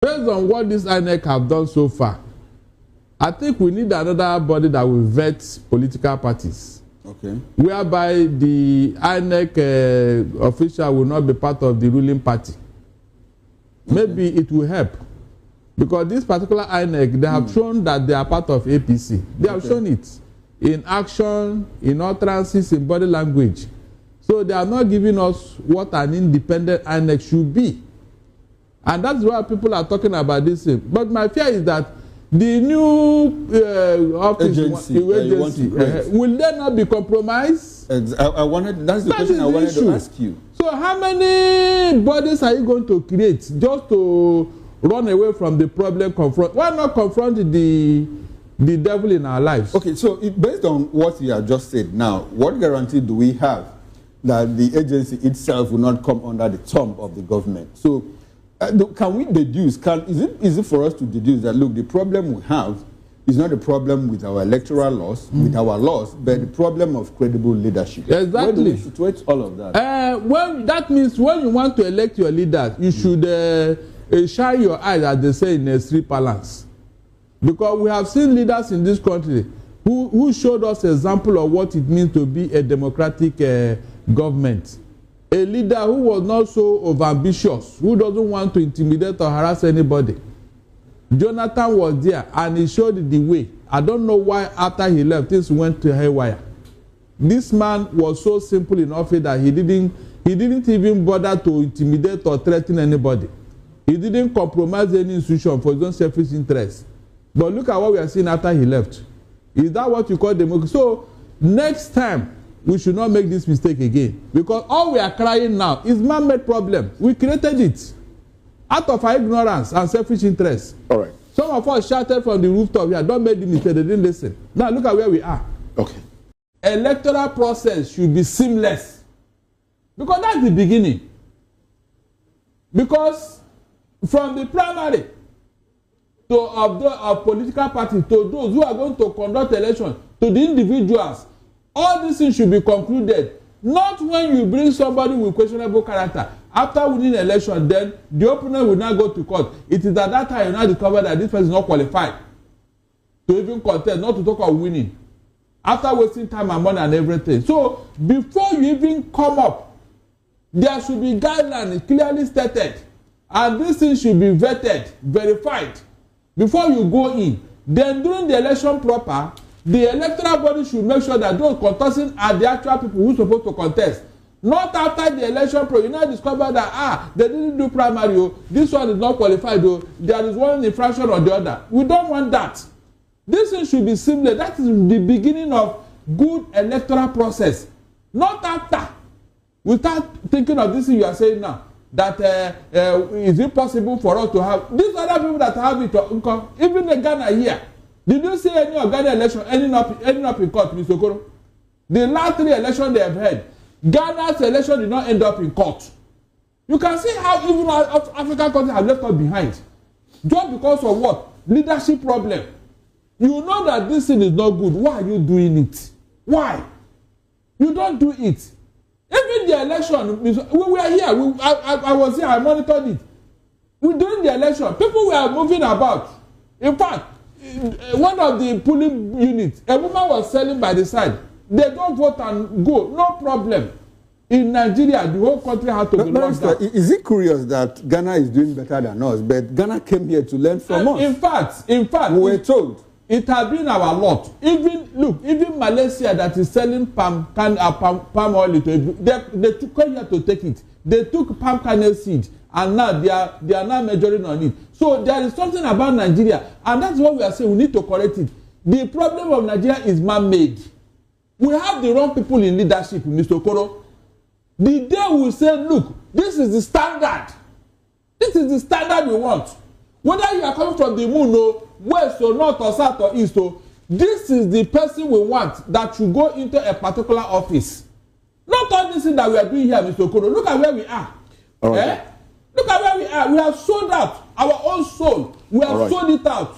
Based on what this INEC have done so far, I think we need another body that will vet political parties. Okay. Whereby the INEC official will not be part of the ruling party. Okay. Maybe it will help. Because this particular INEC, they have shown that they are part of APC. They have shown it in action, in utterances, in body language. So they are not giving us what an independent INEC should be. And that's why people are talking about this thing. But my fear is that the new office agency will they not be compromised? That's the question I wanted to ask you. So how many bodies are you going to create just to run away from the problem? Why not confront the devil in our lives? Okay, so based on what you have just said now, what guarantee do we have that the agency itself will not come under the thumb of the government? So can we deduce, is it for us to deduce that, look, the problem we have is not a problem with our electoral laws, with our laws, but the problem of credible leadership? Exactly. Where do we situate all of that? That means when you want to elect your leaders, you should shine your eyes, as they say, in a street balance. Because we have seen leaders in this country who showed us an example of what it means to be a democratic government. A leader who was not so overambitious, who doesn't want to intimidate or harass anybody. Jonathan was there and he showed the way. I don't know why after he left, things went to haywire. This man was so simple in office that he didn't even bother to intimidate or threaten anybody. He didn't compromise any institution for his own selfish interest. But look at what we are seeing after he left. Is that what you call democracy? So next time, we should not make this mistake again. Because all we are crying now is man-made problem. We created it out of our ignorance and selfish interest. All right. Some of us shouted from the rooftop here, don't make the mistake, they didn't listen. Now look at where we are. Okay. Electoral process should be seamless. Because that's the beginning. Because from the primary of political parties to those who are going to conduct elections, to the individuals, all these things should be concluded. Not when you bring somebody with questionable character. After winning the election, then the opponent will now go to court. It is at that time you now discover that this person is not qualified to even contest, not to talk of winning. After wasting time and money and everything. So before you even come up, there should be guidelines clearly stated. And these things should be vetted, verified before you go in. Then during the election proper, the electoral body should make sure that those contesting are the actual people who are supposed to contest. Not after the election you now discover that they didn't do primary, this one is not qualified, there is one infraction or the other. We don't want that. This thing should be seamless. That is the beginning of good electoral process. Not after we start thinking of this thing you are saying now, that is it possible for us to have these other people that have it, even the Ghana here. Did you see any of Ghana election ending up in court, Mr. Okoro? The last 3 elections they have had, Ghana's election did not end up in court. You can see how even African countries have left us behind. Just because of what? Leadership problem. You know that this thing is not good. Why are you doing it? Why? You don't do it. Even the election, we were here. I was here. I monitored it. During the election, people were moving about. In fact, one of the polling units, a woman was selling by the side. They don't vote and go. No problem. In Nigeria, the whole country had to be locked down. Is it curious that Ghana is doing better than us, but Ghana came here to learn from us? In fact, we were told. It has been our lot. Even Malaysia that is selling palm oil, they took here to take it. They took palm kernel seed, and now they are now measuring on it. So there is something about Nigeria, and that's what we are saying. We need to correct it. The problem of Nigeria is man-made. We have the wrong people in leadership, Mr. Okoro. The day we say, look, this is the standard. This is the standard we want. Whether you are coming from the moon or west or north or south or east, this is the person we want that should go into a particular office. Not all this thing that we are doing here, Mr. Okoro. Look at where we are. Right. Look at where we are. We have sold out our own soul. We have sold it out.